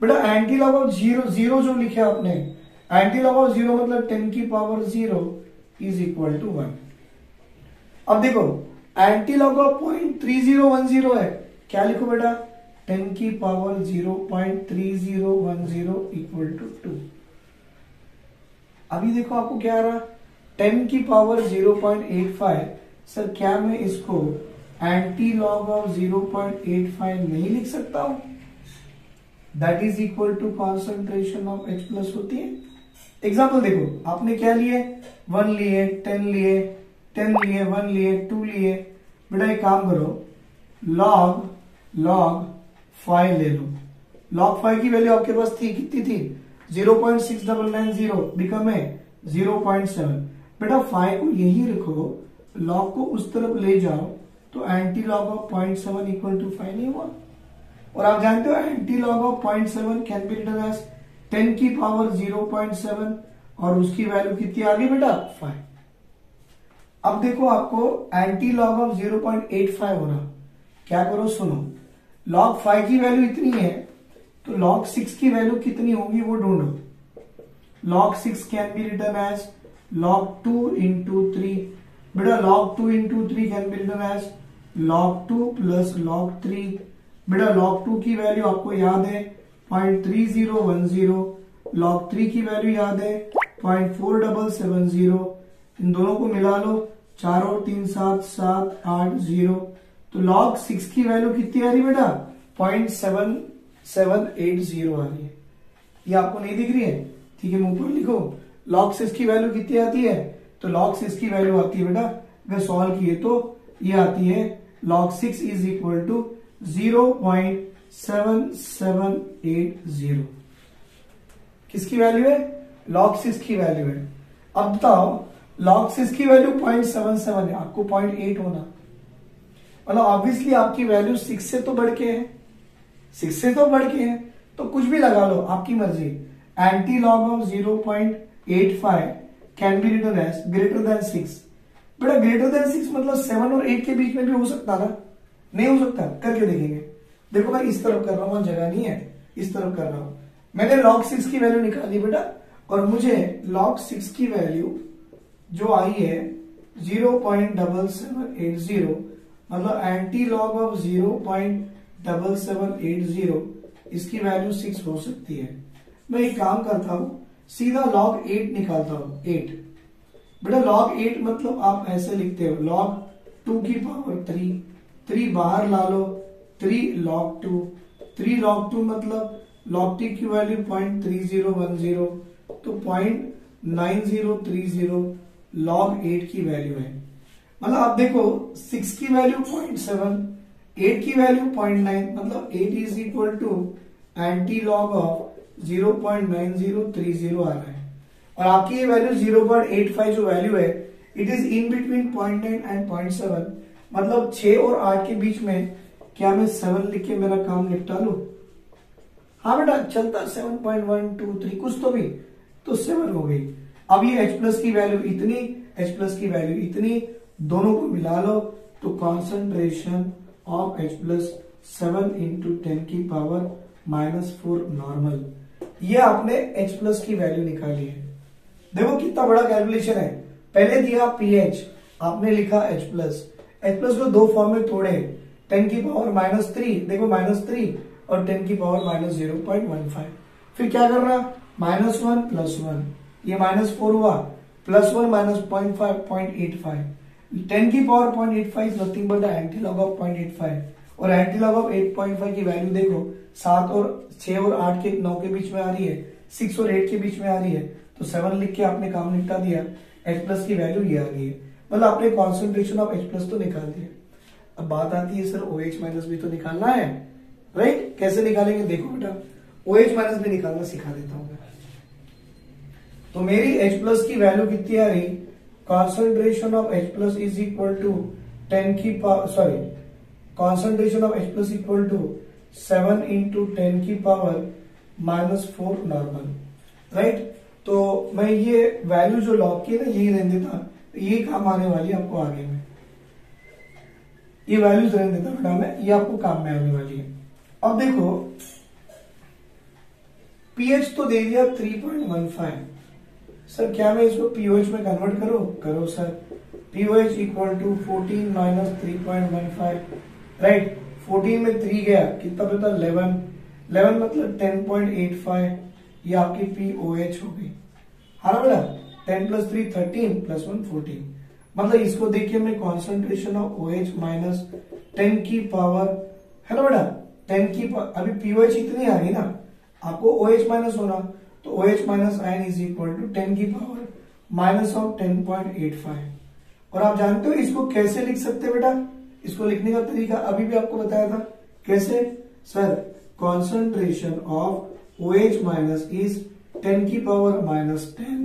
बेटा एंटी लॉग ऑफ 0 जो लिखे आपने, एंटी लॉग ऑफ 0 मतलब 10 की पावर 0 इज इक्वल टू 1। अब देखो एंटी लॉग ऑफ 0.3010 है, क्या लिखो बेटा, 10 की पावर 0.3010 इक्वल टू 2। अभी देखो आपको क्या आ रहा, 10 की पावर 0.85, सर क्या मैं इसको एंटी लॉग ऑफ 0.85 नहीं लिख सकता हूं, that is equal to concentration of H plus होती है। एग्जाम्पल देखो, आपने क्या लिए, 1 लिए, 10 लिए, 10 लिए, 1 लिए, 2 लिए, बेटा एक काम करो, log 5 ले लो। log 5 की वैल्यू आपके पास थी, कितनी थी? 0.6990 बिकम है 0.7। बेटा 5 को यही रखो, log को उस तरफ ले जाओ तो anti log of 0.7 equal to 5 नहीं हुआ। और आप जानते हो anti log of 0.7 can be written as 10 की पावर 0.7 और उसकी वैल्यू कितनी आ गई बेटा? 5। अब देखो आपको एंटी लॉग ऑफ 0.85 हो रहा, क्या करो सुनो, log 5 की वैल्यू इतनी है तो log 6 की वैल्यू कितनी होगी वो ढूंढो। log 6 can be written as log 2 into 3। बेटा log 2 into 3 can be written as log 2 plus log 3। बेटा log 2 की वैल्यू आपको याद है 0.3010, log 3 की वैल्यू याद है 0.4770। इन दोनों को मिला लो, 4 और 3 7 7 8 0। तो log 6 की वैल्यू कितनी आ रही बेटा? 0.7780 आ रही है। ये आपको नहीं दिख रही है? ठीक है, मुंह पर लिखो। log 6 की वैल्यू कितनी आती है? तो log 6 की वैल्यू आती है बेटा, अगर सॉल्व किए तो ये आती है log 6 इज इक्वल टू 0.7780। किसकी वैल्यू है? log 6 की वैल्यू है। अब बताओ log 6 की वैल्यू 0.77 है, आपको 0.8 होना, मतलब ऑब्वियसली आपकी वैल्यू 6 से तो बढ़ के है, 6 से तो बढ़ के है, तो कुछ भी लगा लो, आपकी मर्जी। Anti log of 0.85 can be written as greater than 6। बेटा ग्रेटर देन 6 मतलब 7 और 8 के बीच में भी हो सकता ना? नहीं हो सकता, करके देखेंगे। देखो मैं इस तरफ कर रहा हूं, जगह नहीं है, इस तरफ कर रहा हूं। मैंने log 6 की वैल्यू निकाली बेटा, और मुझे log 6 की वैल्यू जो आई है 0.7780, मतलब एंटी लॉग ऑफ 0.7780, इसकी वैल्यू 6 हो सकती है। मैं एक काम करता हूं, सीधा log 8 निकालता हूं। 8 बेटा log 8 मतलब आप ऐसे लिखते हो log 2 की पावर 3 बाहर ला लो, 3 log 2, 3 log 2 मतलब log t की वैल्यू 0.3010, तो 0.9030 log 8 की वैल्यू है। मतलब आप देखो 6 की वैल्यू 0.7, 8 की वैल्यू 0.9, मतलब 8 is equal to anti log of 0.9030 आ रहा है। और आपकी ये वैल्यू 0.85 जो वैल्यू है, it is in between 0.9 and 0.7, मतलब 6 और 8 के बीच में। क्या मैं 7 लिख के मेरा काम निपटा लू? हाँ बेटा चलता, 7.123 कुछ तो भी, तो 7 हो गई। अब ये H प्लस की वैल्यू इतनी, H प्लस की वैल्यू इतनी, दोनों को मिला लो तो concentration of H plus 7 into 10 की पावर -4 नॉर्मल। ये आपने H प्लस की वैल्यू निकाली है। देखो कितना बड़ा कैलकुलेशन है। पहले दिया pH, आपने लिखा H प्लस को दो फॉर्म में तोड़े, 10 की पावर -3, देखो -3 और 10 की पावर -0.15। फिर क्या करना? -1 + 1, ये -4 हुआ, +1 -0.5 0.85, 10 की power 0.85 is nothing but the anti log of 0.85। और एंटी लॉग ऑफ 8.5 की वैल्यू देखो 7 और 6 और 8 के 9 के बीच में आ रही है, 6 और 8 के बीच में आ रही है, तो 7 लिख के आपने काम निपटा दिया। H प्लस की वैल्यू ये आ गई है, मतलब आपने कॉन्सेंट्रेशन ऑफ H प्लस तो निकाल दिया। अब बात आती है सर OH माइनस भी तो निकालना है, राइट? कैसे निकालेंगे? देखो बेटा OH माइनस भी निकालना सिखा देता हूं मैं। तो मेरी H प्लस की वैल्यू कितनी आ रही? Concentration of H plus is equal to 10 की power, sorry, concentration of H plus equal to 7 into 10 की पावर -4 नॉर्मल, राइट? तो मैं ये वैल्यू जो लॉग की है ना, यही रहने देता, ये काम आने वाली है आपको आगे में, ये वैल्यूज रहने देता बेटा मैं, ये आपको काम में आने वाली है। अब देखो pH तो दे दिया 3.15, सर क्या मैं इसको pOH में कन्वर्ट करूं? करो sir, pOH equal to 14 minus 3.15, right? 14 में 3 गया, कितना बता? 11 मतलब 10.85, ये आपकी pOH हो गई। हाँ ना बेटा, 10 + 3 13 + 1 14, मतलब इसको देखिए मैं कॉन्सेंट्रेशन ऑफ OH माइनस 10 की पावर, है ना बेटा, 10 की अभी pOH इतनी आ गई ना, आपको OH माइनस होना, तो OH minus ion is equal to 10 की पावर -10.85। और आप जानते हो इसको कैसे लिख सकते हैं बेटा? इसको लिखने का तरीका अभी भी आपको बताया था। कैसे sir, concentration of OH minus is 10 की power minus 10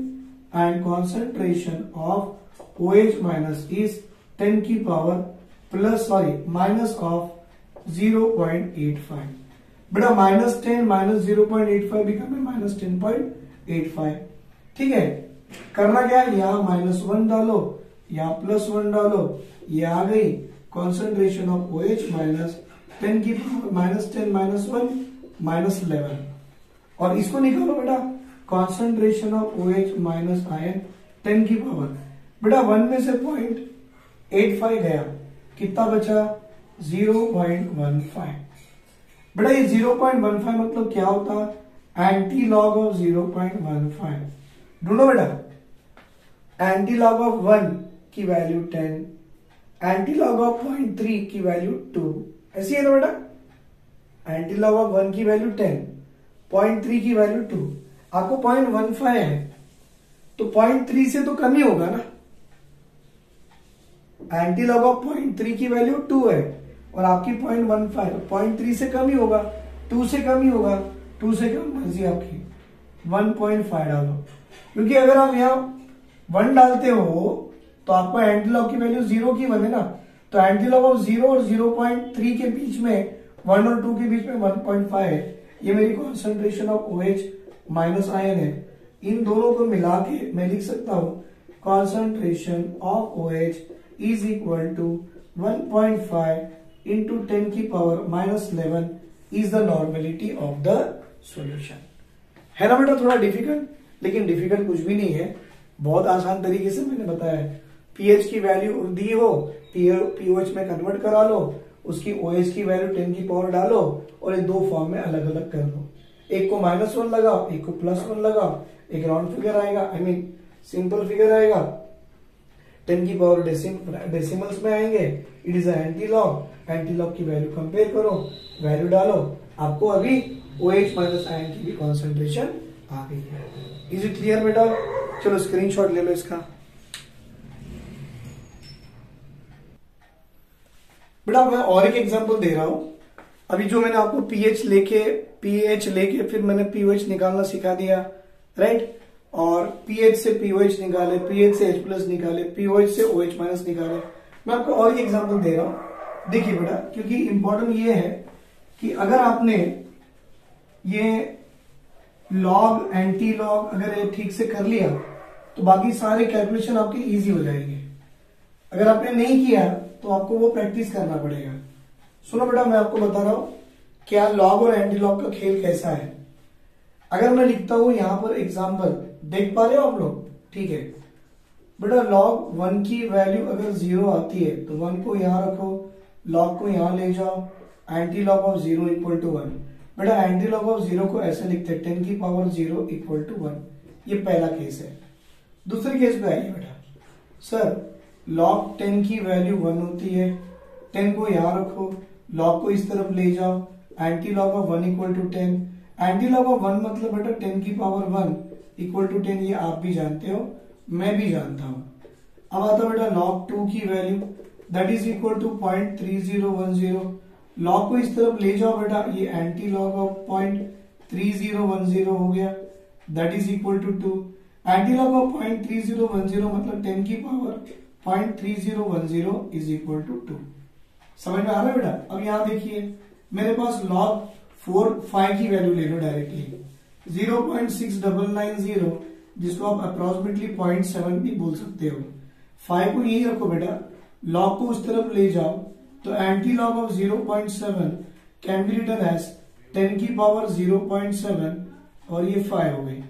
and concentration of OH minus is 10 की पावर माइनस ऑफ 0.85। बेटा -10 माइनस 0.85 बिकम माइनस 10.85। ठीक है, करना क्या है, यहाँ -1 डालो, यहाँ +1 डालो, ये आ गई कॉन्सेंट्रेशन ऑफ OH माइनस 10 की पावर -10 -1 -11। और इसको निकालो बेटा, concentration of OH minus ion 10 की पावर, बेटा 1 में से 0.85 गया, कितना बचा 0.15। बेटा ये 0.15 मतलब क्या होता है, एंटी लॉग ऑफ 0.15। ढूंढो बेटा, एंटी लॉग ऑफ 1 की वैल्यू 10, एंटी लॉग ऑफ 0.3 की वैल्यू 2, ऐसी है ना बेटा। एंटी लॉग ऑफ 1 की वैल्यू 10, 0.3 की वैल्यू 2, आपको 0.15 है तो 0.3 से तो कम ही होगा ना। एंटी लॉग ऑफ 0.3 की वैल्यू 2 है और आपकी 0.15, 0.3 से कम ही होगा, 2 से कम ही होगा, 2 से कम मर्जी आपकी, 1.5 डालो। क्योंकि अगर आप यहाँ 1 डालते हो तो आपको एंटी लॉग की वैल्यू 0 की 1 है ना, तो एंटी लॉग ऑफ 0 और 0.3 के बीच में 1 और 2 के बीच में 1.5 है। ये मेरी concentration of OH minus ion है। इन दोनों को मिला के मैं लिख सकता हूं concentration of OH is equal to 1.5 into 10 की power -11 is the normality of the solution. है ना बेटा थोड़ा डिफिकल्ट, लेकिन डिफिकल्ट कुछ भी नहीं है, बहुत आसान तरीके से मैंने बताया है। पीएच की वैल्यू दी हो, पीओएच में कन्वर्ट करा लो, उसकी OH की वैल्यू 10 की पावर डालो और ये दो फॉर्म में अलग अलग कर लो। एक को -1 लगाओ, एक को +1 लगाओ, एक राउंड फिगर आएगा, आई मीन सिंपल फिगर आएगा, 10 की पावर डेसिमल्स में आएंगे, it is anti log. Anti log की वैल्यू कंपेयर करो, वैल्यू डालो, आपको अभी OH माइनस आयन की भी कॉन्सेंट्रेशन आ गई है। इज इट क्लियर बेटा? चलो स्क्रीनशॉट ले लो इसका। बेटा मैं और एक एग्जांपल दे रहा हूं। अभी जो मैंने आपको पीएच लेके फिर मैंने पीओएच निकालना सिखा दिया, राइट। और पीएच से पीओएच निकाले, पीएच से H+ निकाले, पीओएच से OH माइनस निकाले। मैं आपको और एक एग्जांपल दे रहा हूं। देखिए बेटा, क्योंकि इंपॉर्टेंट ये है कि अगर आपने ये लॉग एंटी लॉग अगर ये ठीक से कर लिया तो बाकी सारे कैलकुलेशन आपके इजी हो जाएंगे। अगर आपने नहीं किया तो आपको वो प्रैक्टिस करना पड़ेगा। सुनो बेटा, मैं आपको बता रहा हूं क्या लॉग और एंटी लॉग का खेल कैसा है। अगर मैं लिखता हूं यहां पर एग्जांपल, देख पा रहे हो आप लोग? ठीक है बेटा, लॉग 1 की वैल्यू अगर 0 आती है तो 1 को यहां रखो, लॉग को यहां ले जाओ, anti log of 0 equal to 1। बेटा एंटी लॉग ऑफ 0 को ऐसे लिखते हैं 10 की पावर 0 इक्वल टू 1। ये पहला केस है। दूसरे केस पे आइए बेटा, सर लॉग 10 की वैल्यू 1 होती है, 10 को यहां रखो, लॉग को इस तरफ ले जाओ, anti log of 1 equal to 10। Anti log of 1 मतलब बेटा 10 की पावर 1 इक्वल टू 10, ये आप भी जानते हो, मैं भी जानता हूं। अब आता बेटा लॉग 2 की value, that is equal to 0.3010। Log को इस तरफ ले जाओ बेटा, ये एंटी लॉग ऑफ 0.3010 हो गया, that is equal to 2। Anti log of 0.3010 मतलब 10 की पावर 0.3010 इज इक्वल टू 2। समझ में आ रहा है बेटा? अब यहां देखिए मेरे पास लॉग 5 की वैल्यू ले लो डायरेक्टली, 0.6990, जिसको आप अप्रोक्सीमेटली 0.7 भी बोल सकते हो। 5 को यही रखो बेटा, लॉग को उस तरफ ले जाओ, तो anti log of 0.7 can be written as 10 की पावर 0.7 और ये 5 हो गई।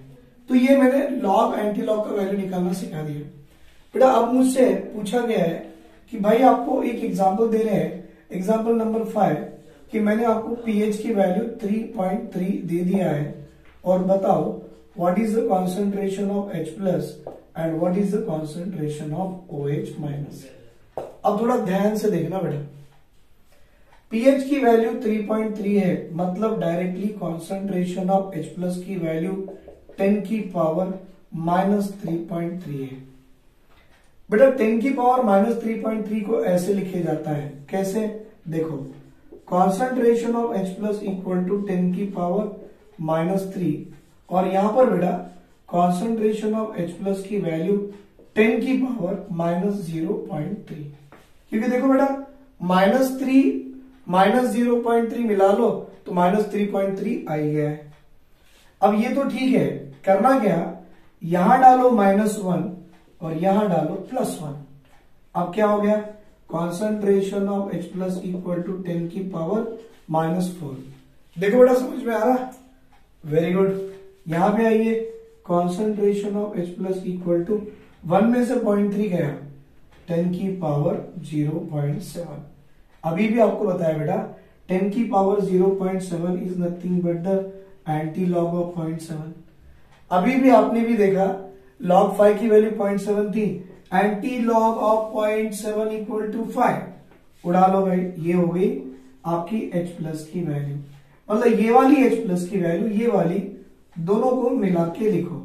तो ये मैंने लॉग एंटी लॉग का वैल्यू निकालना सिखा दिया बेटा। अब मुझसे पूछा गया है कि भाई आपको एक एग्जांपल दे रहे हैं, एग्जांपल नंबर 5, कि मैंने आपको पीएच की वैल्यू 3.3 दे दिया है और बताओ what is the concentration of H+ and what is the concentration of OH minus. अब थोड़ा ध्यान से देखना बेटा, पीएच की वैल्यू 3.3 है, मतलब डायरेक्टली कॉन्सेंट्रेशन ऑफ H+ की वैल्यू 10 की पावर -3.3 है। बेटा 10 की पावर माइनस 3.3 को ऐसे लिखे जाता है, कैसे? देखो, concentration of H plus equal to 10 की पावर माइनस 3, और यहां पर बेटा कॉन्सेंट्रेशन ऑफ H प्लस की वैल्यू 10 की पावर माइनस 0.3, क्योंकि देखो बेटा माइनस 0.3 मिला लो तो माइनस 3.3 आ ही गया है। अब ये तो ठीक है, करना क्या, यहां डालो -1 और यहां डालो +1। अब क्या हो गया, concentration of H plus equal to 10 की पावर -4। देखो बेटा समझ में आ रहा, वेरी गुड। यहां पे आइए, concentration of H plus equal to 1 में से 0.3 गया, 10 की पावर 0.7। अभी भी आपको बताया बेटा 10 की power 0.7 is nothing but the anti log of 0.7। अभी भी आपने भी देखा log 5 की वैल्यू 0.7 थी, anti log of 0.7 equal to 5। उड़ा लो भाई, ये हो गई आपकी H प्लस की वैल्यू, मतलब ये वाली H प्लस की वैल्यू, ये वाली, दोनों को मिला के लिखो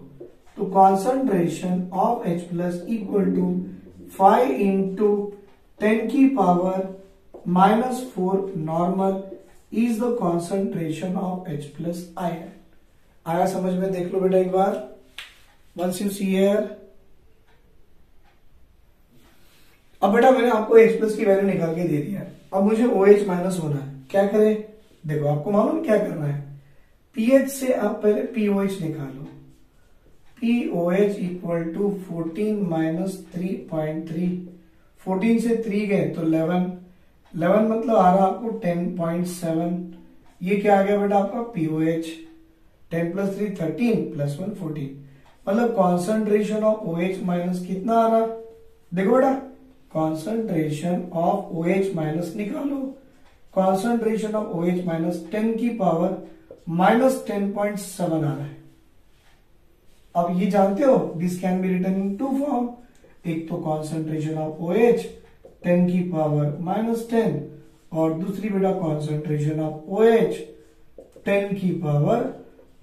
तो concentration of H plus equal to 5 into 10 की power -4 normal is the concentration of H plus ion. आया समझ में? देख लो बेटा एक बार, वंस यू सी हियर। अब बेटा मैंने आपको H प्लस की वैल्यू निकाल के दे दिया, अब मुझे OH माइनस होना है, क्या करें? देखो आपको मालूम क्या करना है, पीएच से आप पहले पीओएच निकालो, पीओएच इक्वल टू 14 माइनस 3.3, 14 से 3 गए तो 11 मतलब आ रहा आपको 10.7। ये क्या आ गया बेटा आपका पीओएच, 10 प्लस 3 13 प्लस 1 14, मतलब कॉन्सेंट्रेशन ऑफ OH माइनस कितना आ रहा? देखो बेटा कॉन्सेंट्रेशन ऑफ OH माइनस निकालो, कॉन्सेंट्रेशन ऑफ OH माइनस 10 की पावर माइनस 10.7 आ रहा है। अब ये जानते हो this can be written in two form, एक तो कॉन्सेंट्रेशन ऑफ OH 10 की पावर -10 और दूसरी बेटा कॉन्सेंट्रेशन ऑफ OH 10 की पावर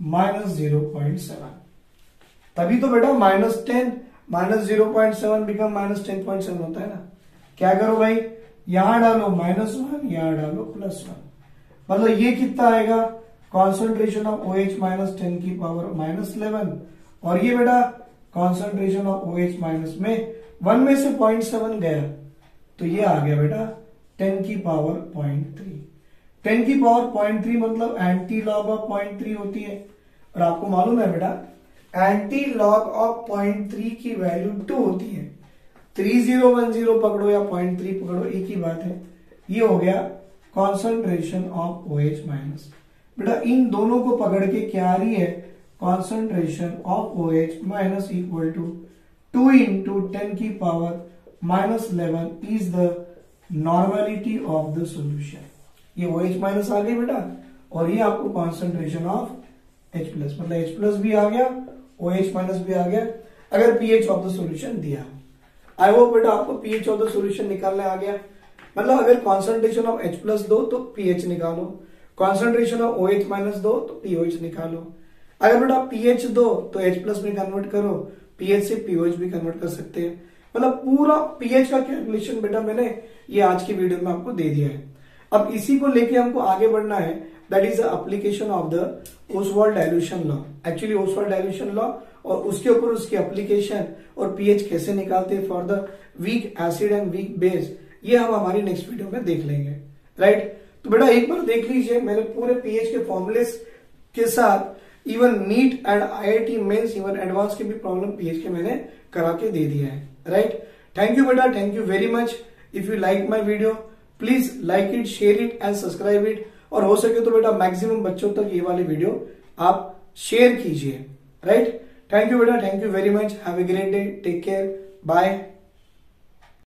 -0.7। तभी तो बेटा -10 -0.7 बिकम -10.7 होता है ना। क्या करो भाई, यहां डालो -1, यहां डालो +1, मतलब ये कितना आएगा, कॉन्सेंट्रेशन ऑफ OH माइनस 10 की पावर -11, और ये बेटा कॉन्सेंट्रेशन ऑफ OH माइनस में 1 में से 0.7 गया तो ये आ गया बेटा 10 की पावर 0.3। 10 की पावर 0.3 मतलब एंटी लॉग ऑफ 0.3 होती है, और आपको मालूम है बेटा एंटी लॉग ऑफ 0.3 की वैल्यू 2 होती है। 3010 पकड़ो या 0.3 पकड़ो, एक ही बात है। ये हो गया कॉन्सेंट्रेशन ऑफ OH माइनस। बेटा इन दोनों को पकड़ के क्या आ रही है, concentration of OH minus equal to 2 into 10 की power -11 is the normality of the solution. ये OH माइनस आ गई बेटा, और ये आपको कॉन्सेंट्रेशन ऑफ H प्लस, मतलब H प्लस भी आ गया, OH माइनस भी आ गया, अगर pH ऑफ द सॉल्यूशन दिया। आई होप बेटा आपको pH ऑफ द सॉल्यूशन निकालने आ गया। मतलब अगर कॉन्सेंट्रेशन ऑफ H प्लस दो तो pH निकालो, कॉन्सेंट्रेशन ऑफ OH माइनस दो तो pOH निकालो। अगर बेटा pH दो तो H प्लस में कन्वर्ट करो, pH से pOH भी कन्वर्ट कर सकते हैं। मतलब पूरा pH का कैलकुलेशन बेटा मैंने ये आज की वीडियो में आपको दे दिया है। अब इसी को लेके हमको आगे बढ़ना है, that is the application of the Oswald dilution law. Actually Oswald dilution law और उसके ऊपर उसकी एप्लीकेशन और pH कैसे निकालते हैं for the weak acid and weak base, ये हम हमारी नेक्स्ट वीडियो में देख लेंगे, राइट। तो बेटा एक बार देख लीजिए, मैंने पूरे pH के फॉर्मूलेस के साथ even NEET and IIT mains even advance के भी प्रॉब्लम pH के मैंने करा के दे दिया है, राइट। थैंक यू बेटा, thank you very much. If you like my video please like it, share it and subscribe it, और हो सके तो बेटा मैक्सिमम बच्चों तक ये वाली वीडियो आप शेयर कीजिए, राइट। थैंक यू बेटा, thank you very much. Have a great day, take care, bye.